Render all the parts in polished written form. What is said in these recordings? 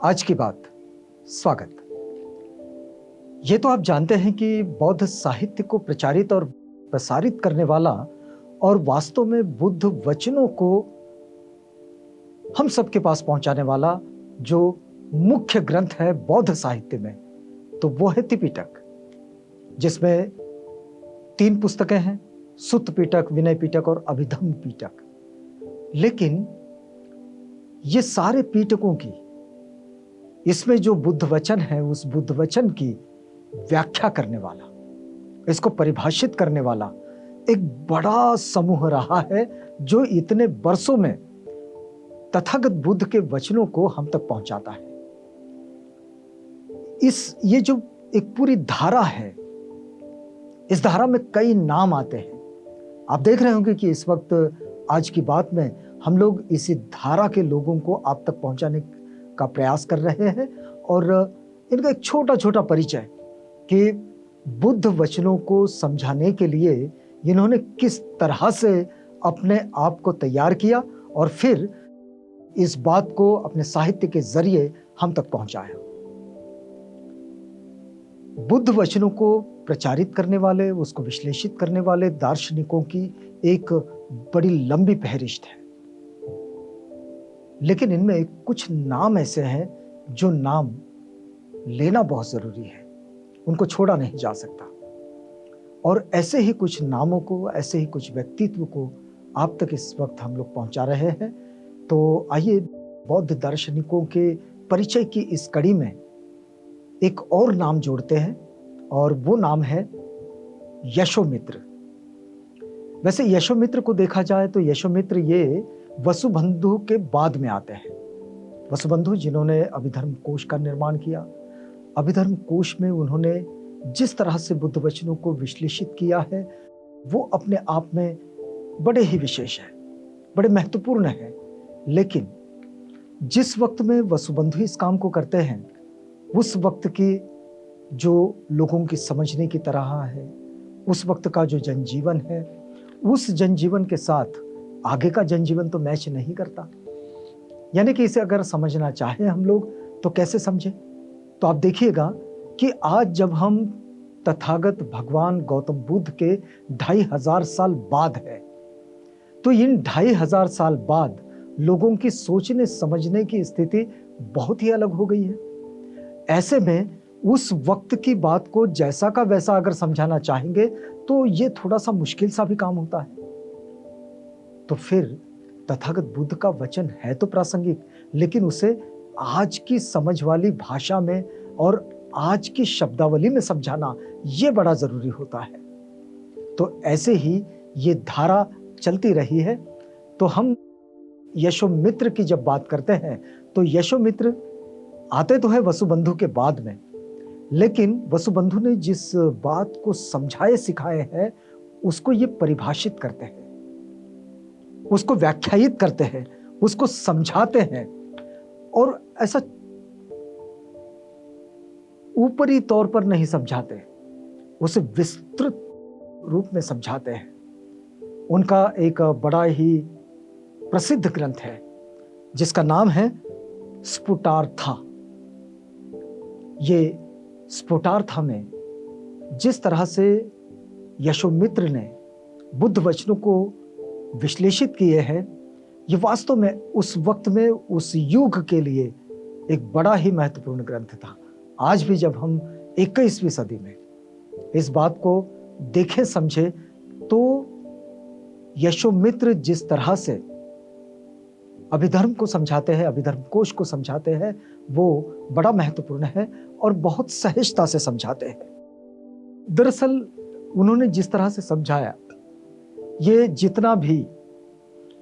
आज की बात। स्वागत। ये तो आप जानते हैं कि बौद्ध साहित्य को प्रचारित और प्रसारित करने वाला और वास्तव में बुद्ध वचनों को हम सबके पास पहुंचाने वाला जो मुख्य ग्रंथ है बौद्ध साहित्य में, तो वो है त्रिपिटक, जिसमें 3 पुस्तकें हैं, सुत्त पिटक, विनय पिटक और अभिधम्म पिटक। लेकिन ये सारे पिटकों की, इसमें जो बुद्ध वचन है उस बुद्ध वचन की व्याख्या करने वाला, इसको परिभाषित करने वाला एक बड़ा समूह रहा है जो इतने वर्षों में तथागत बुद्ध के वचनों को हम तक पहुंचाता है। ये जो एक पूरी धारा है, इस धारा में कई नाम आते हैं। आप देख रहे होंगे कि इस वक्त आज की बात में हम लोग इसी धारा के लोगों को आप तक पहुंचाने का प्रयास कर रहे हैं और इनका एक छोटा छोटा परिचय कि बुद्ध वचनों को समझाने के लिए इन्होंने किस तरह से अपने आप को तैयार किया और फिर इस बात को अपने साहित्य के जरिए हम तक पहुंचाया। बुद्ध वचनों को प्रचारित करने वाले, उसको विश्लेषित करने वाले दार्शनिकों की एक बड़ी लंबी फहरिस्त है, लेकिन इनमें कुछ नाम ऐसे हैं जो नाम लेना बहुत जरूरी है, उनको छोड़ा नहीं जा सकता। और ऐसे ही कुछ नामों को, ऐसे ही कुछ व्यक्तित्व को आप तक इस वक्त हम लोग पहुंचा रहे हैं। तो आइए बौद्ध दार्शनिकों के परिचय की इस कड़ी में एक और नाम जोड़ते हैं और वो नाम है यशोमित्र। वैसे यशोमित्र को देखा जाए तो यशोमित्र ये वसुबंधु के बाद में आते हैं। वसुबंधु जिन्होंने अभिधर्म कोश का निर्माण किया। अभिधर्म कोश में उन्होंने जिस तरह से बुद्ध वचनों को विश्लेषित किया है वो अपने आप में बड़े ही विशेष है, बड़े महत्वपूर्ण है। लेकिन जिस वक्त में वसुबंधु इस काम को करते हैं उस वक्त की जो लोगों की समझने की तरह है, उस वक्त का जो जनजीवन है, उस जनजीवन के साथ आगे का जनजीवन तो मैच नहीं करता। यानी कि इसे अगर समझना चाहे हम लोग तो कैसे समझें? तो आप देखिएगा कि आज जब हम तथागत भगवान गौतम बुद्ध के 2500 साल बाद है, तो इन 2500 साल बाद लोगों की सोचने समझने की स्थिति बहुत ही अलग हो गई है। ऐसे में उस वक्त की बात को जैसा का वैसा अगर समझाना चाहेंगे तो ये थोड़ा सा मुश्किल सा भी काम होता है। तो फिर तथागत बुद्ध का वचन है तो प्रासंगिक, लेकिन उसे आज की समझ वाली भाषा में और आज की शब्दावली में समझाना ये बड़ा जरूरी होता है। तो ऐसे ही ये धारा चलती रही है। तो हम यशोमित्र की जब बात करते हैं तो यशोमित्र आते तो है वसुबंधु के बाद में, लेकिन वसुबंधु ने जिस बात को समझाए सिखाए हैं उसको ये परिभाषित करते हैं, उसको व्याख्यायित करते हैं, उसको समझाते हैं और ऐसा ऊपरी तौर पर नहीं समझाते, उसे विस्तृत रूप में समझाते हैं। उनका एक बड़ा ही प्रसिद्ध ग्रंथ है जिसका नाम है स्फुटार्था। ये स्फुटार्था में जिस तरह से यशोमित्र ने बुद्ध वचनों को विश्लेषित किए हैं, ये वास्तव में उस वक्त में उस युग के लिए एक बड़ा ही महत्वपूर्ण ग्रंथ था। आज भी जब हम 21वीं सदी में इस बात को देखें समझे तो यशोमित्र जिस तरह से अभिधर्म को समझाते हैं, अभिधर्म कोश को समझाते हैं, वो बड़ा महत्वपूर्ण है और बहुत सहजता से समझाते हैं। दरअसल उन्होंने जिस तरह से समझाया, ये जितना भी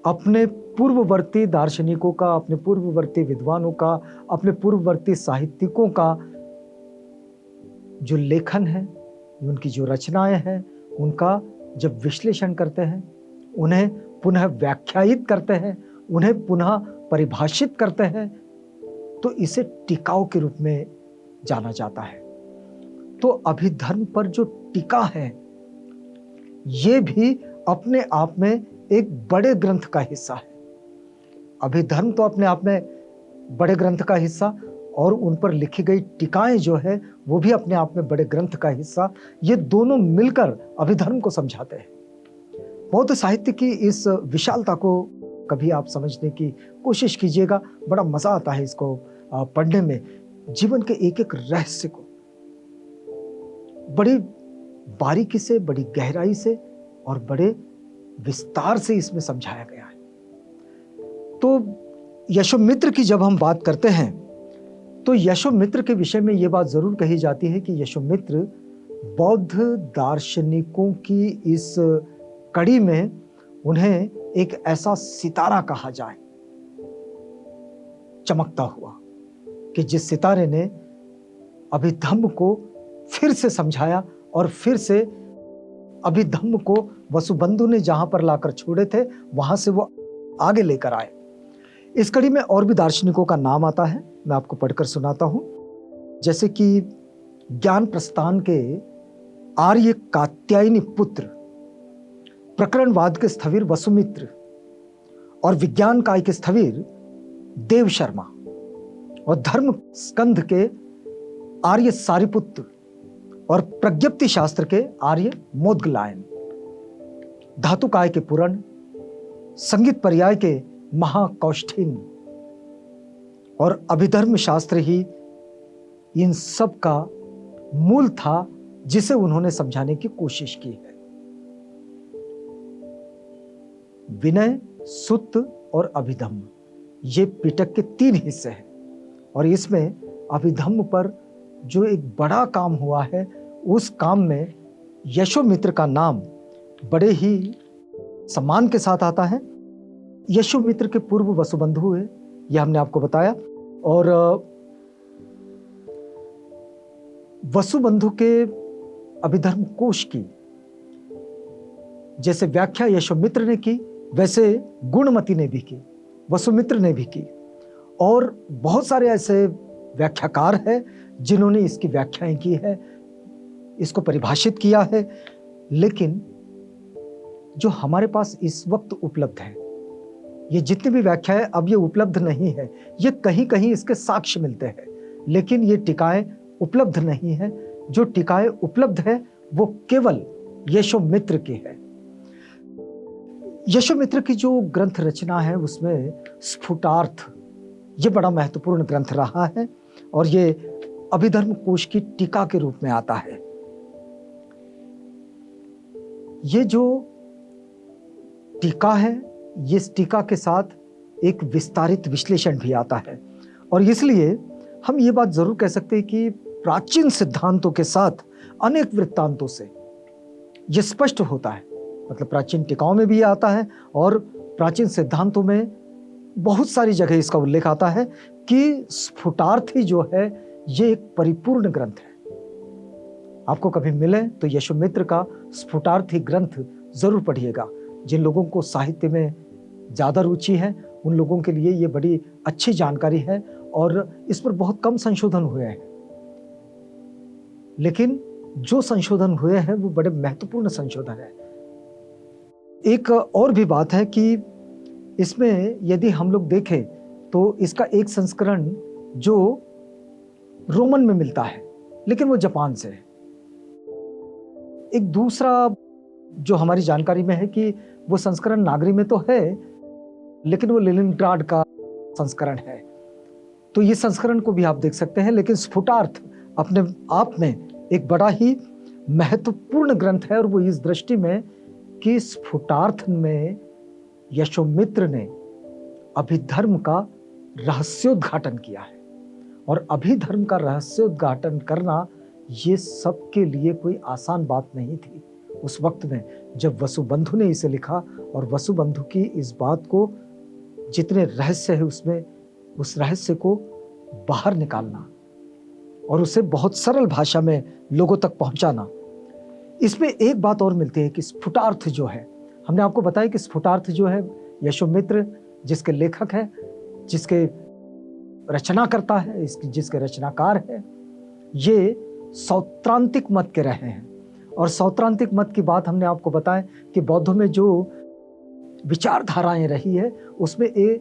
अपने पूर्ववर्ती दार्शनिकों का, अपने पूर्ववर्ती विद्वानों का, अपने पूर्ववर्ती साहित्यिकों का जो लेखन है, उनकी जो रचनाएं हैं, उनका जब विश्लेषण करते हैं, उन्हें पुनः व्याख्यायित करते हैं, उन्हें पुनः परिभाषित करते हैं, तो इसे टिकाऊ के रूप में जाना जाता है। तो अभिधर्म पर जो टीका है ये भी अपने आप में एक बड़े ग्रंथ का हिस्सा है। अभिधर्म तो अपने आप में बड़े ग्रंथ का हिस्सा और उन पर लिखी गई टीकाएं जो है वो भी अपने आप में बड़े ग्रंथ का हिस्सा, ये दोनों मिलकर अभिधर्म को समझाते हैं। बौद्ध साहित्य की इस विशालता को कभी आप समझने की कोशिश कीजिएगा, बड़ा मजा आता है इसको पढ़ने में। जीवन के एक एक रहस्य को बड़ी बारीकी से, बड़ी गहराई से और बड़े विस्तार से इसमें समझाया गया है। तो यशोमित्र की जब हम बात करते हैं तो यशोमित्र के विषय में यह बात जरूर कही जाती है कि यशोमित्र बौद्ध दार्शनिकों की इस कड़ी में उन्हें एक ऐसा सितारा कहा जाए, चमकता हुआ, कि जिस सितारे ने अभिधम्म को फिर से समझाया और फिर से अभिधम्म को वसुबंधु ने जहां पर लाकर छोड़े थे वहां से वो आगे लेकर आए। इस कड़ी में और भी दार्शनिकों का नाम आता है, मैं आपको पढ़कर सुनाता हूं। जैसे कि ज्ञान प्रस्थान के आर्य कात्यायनी पुत्र, प्रकरणवाद के स्थविर वसुमित्र और विज्ञान काय के स्थविर देव शर्मा और धर्म स्कंध के आर्य सारिपुत्र और प्रज्ञप्ति शास्त्र के आर्य मोदगलायन, धातु काय के पुरण, संगीत पर्याय के महाकौष्ठिन और अभिधर्म शास्त्र ही इन सब का मूल था जिसे उन्होंने समझाने की कोशिश की है। विनय, सुत्त और अभिधम्म, ये पिटक के 3 हिस्से हैं और इसमें अभिधम्म पर जो एक बड़ा काम हुआ है उस काम में यशोमित्र का नाम बड़े ही सम्मान के साथ आता है। यशोमित्र के पूर्व वसुबंधु हुए, यह हमने आपको बताया, और वसुबंधु के अभिधर्म कोश की जैसे व्याख्या यशोमित्र ने की वैसे गुणमती ने भी की, वसुमित्र ने भी की, और बहुत सारे ऐसे व्याख्याकार हैं जिन्होंने इसकी व्याख्याएं की है, इसको परिभाषित किया है। लेकिन जो हमारे पास इस वक्त उपलब्ध है, ये जितनी भी व्याख्याएं अब ये उपलब्ध नहीं है, ये कहीं कहीं इसके साक्ष्य मिलते हैं, लेकिन ये टीकाएं उपलब्ध नहीं है। जो टीकाएं उपलब्ध है वो केवल यशोमित्र की है। यशोमित्र की जो ग्रंथ रचना है उसमें स्फुटार्थ ये बड़ा महत्वपूर्ण ग्रंथ रहा है और ये अभिधर्म कोश की टीका के रूप में आता है। ये जो टीका है, ये इस टीका के साथ एक विस्तारित विश्लेषण भी आता है और इसलिए हम ये बात जरूर कह सकते हैं कि प्राचीन सिद्धांतों के साथ अनेक वृत्तांतों से ये स्पष्ट होता है। मतलब प्राचीन टीकाओं में भी आता है और प्राचीन सिद्धांतों में बहुत सारी जगह इसका उल्लेख आता है कि स्फुटार्थ ही जो है ये एक परिपूर्ण ग्रंथ है। आपको कभी मिले तो यशोमित्र का स्फुटार्थी ग्रंथ जरूर पढ़िएगा। जिन लोगों को साहित्य में ज़्यादा रुचि है उन लोगों के लिए ये बड़ी अच्छी जानकारी है और इस पर बहुत कम संशोधन हुए हैं, लेकिन जो संशोधन हुए हैं वो बड़े महत्वपूर्ण संशोधन है। एक और भी बात है कि इसमें यदि हम लोग देखें तो इसका एक संस्करण जो रोमन में मिलता है लेकिन वो जापान से है। एक दूसरा जो हमारी जानकारी में है कि वो संस्करण नागरी में तो है लेकिन वो लेनिनग्राड का संस्करण है। तो ये संस्करण को भी आप देख सकते हैं, लेकिन स्फुटार्थ अपने आप में एक बड़ा ही महत्वपूर्ण ग्रंथ है और वो इस दृष्टि में कि स्फुटार्थ में यशोमित्र ने अभिधर्म का रहस्योद्घाटन किया है और अभिधर्म का रहस्योद्घाटन करना ये सबके लिए कोई आसान बात नहीं थी उस वक्त में जब वसुबंधु ने इसे लिखा। और वसुबंधु की इस बात को जितने रहस्य है उसमें उस रहस्य को बाहर निकालना और उसे बहुत सरल भाषा में लोगों तक पहुंचाना। इसमें एक बात और मिलती है कि स्फुटार्थ जो है, हमने आपको बताया कि स्फुटार्थ जो है यशोमित्र जिसके लेखक है, जिसके रचनाकर्ता है, जिसके रचनाकार है, ये सौत्रांतिक मत के रहे हैं। और सौत्रांतिक मत की बात हमने आपको बताया कि बौद्धों में जो विचारधाराएं रही है उसमें ये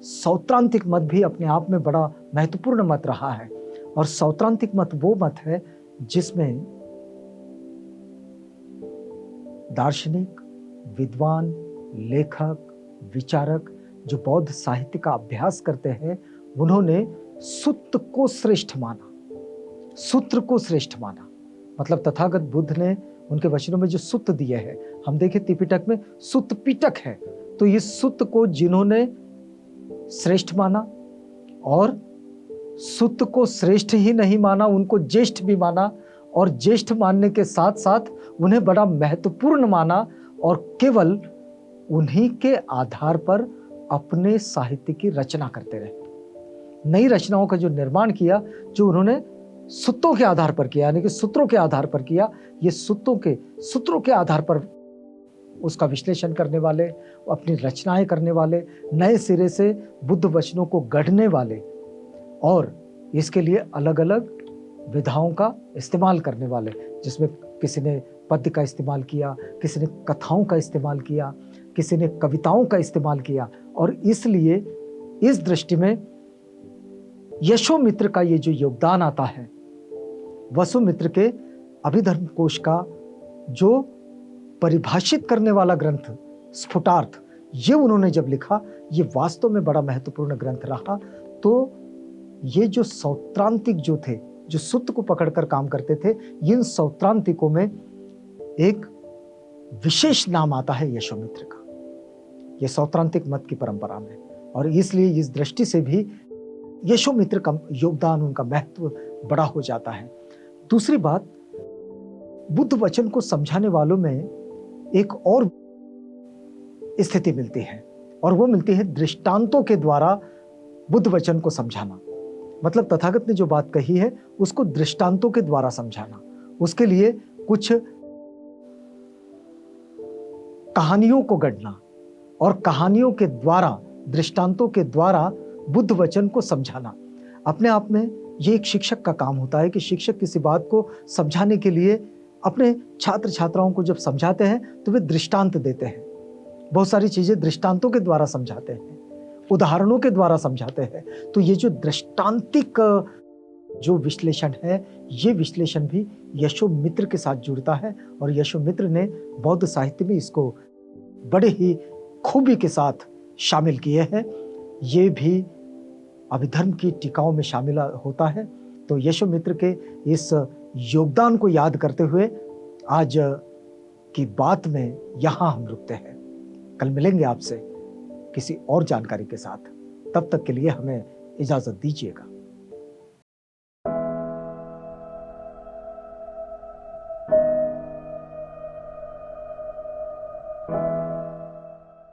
सौत्रांतिक मत भी अपने आप में बड़ा महत्वपूर्ण मत रहा है। और सौत्रांतिक मत वो मत है जिसमें दार्शनिक, विद्वान, लेखक, विचारक जो बौद्ध साहित्य का अभ्यास करते हैं, उन्होंने सूत्र को श्रेष्ठ माना। सूत्र को श्रेष्ठ माना मतलब तथागत बुद्ध ने उनके वचनों में जो सूत्र दिए हैं, हम देखें त्रिपिटक में सूत्र पिटक है, तो इस सूत्र को जिन्होंने श्रेष्ठ माना और सूत्र को श्रेष्ठ ही नहीं माना, उनको ज्येष्ठ भी माना और ज्येष्ठ मानने के साथ साथ उन्हें बड़ा महत्वपूर्ण माना और केवल उन्हीं के आधार पर अपने साहित्य की रचना करते रहे। नई रचनाओं का जो निर्माण किया, जो उन्होंने सूत्रों के आधार पर किया, यानी कि सूत्रों के आधार पर किया, ये सूत्रों के आधार पर उसका विश्लेषण करने वाले, अपनी रचनाएं करने वाले, नए सिरे से बुद्ध वचनों को गढ़ने वाले और इसके लिए अलग अलग विधाओं का इस्तेमाल करने वाले, जिसमें किसी ने पद्य का इस्तेमाल किया, किसी ने कथाओं का इस्तेमाल किया, किसी ने कविताओं का इस्तेमाल किया। और इसलिए इस दृष्टि में यशोमित्र का ये जो योगदान आता है, वसुमित्र के अभिधर्म कोश का जो परिभाषित करने वाला ग्रंथ स्फुटार्थ, ये उन्होंने जब लिखा, ये वास्तव में बड़ा महत्वपूर्ण ग्रंथ रहा। तो ये जो सौत्रांतिक जो थे, जो सूत्र को पकड़कर काम करते थे, इन सौत्रांतिकों में एक विशेष नाम आता है यशोमित्र का, ये सौत्रांतिक मत की परंपरा में। और इसलिए इस दृष्टि से भी यशोमित्र का योगदान, उनका महत्व बड़ा हो जाता है। दूसरी बात, बुद्ध वचन को समझाने वालों में एक और स्थिति मिलती है और वो मिलती है दृष्टांतों के द्वारा बुद्ध वचन को समझाना। मतलब तथागत ने जो बात कही है उसको दृष्टांतों के द्वारा समझाना। उसके लिए कुछ कहानियों को गढ़ना और कहानियों के द्वारा, दृष्टांतों के द्वारा बुद्ध वचन को समझाना। अपने आप में ये एक शिक्षक का काम होता है कि शिक्षक किसी बात को समझाने के लिए अपने छात्र छात्राओं को जब समझाते हैं तो वे दृष्टांत देते हैं। बहुत सारी चीजें दृष्टांतों के द्वारा समझाते हैं, उदाहरणों के द्वारा समझाते हैं। तो ये जो दृष्टांतिक जो विश्लेषण है, ये विश्लेषण भी यशोमित्र के साथ जुड़ता है और यशोमित्र ने बौद्ध साहित्य में इसको बड़े ही खूबी के साथ शामिल किए हैं। ये भी अभिधर्म की टीकाओं में शामिल होता है। तो यशोमित्र के इस योगदान को याद करते हुए आज की बात में यहाँ हम रुकते हैं। कल मिलेंगे आपसे किसी और जानकारी के साथ। तब तक के लिए हमें इजाजत दीजिएगा।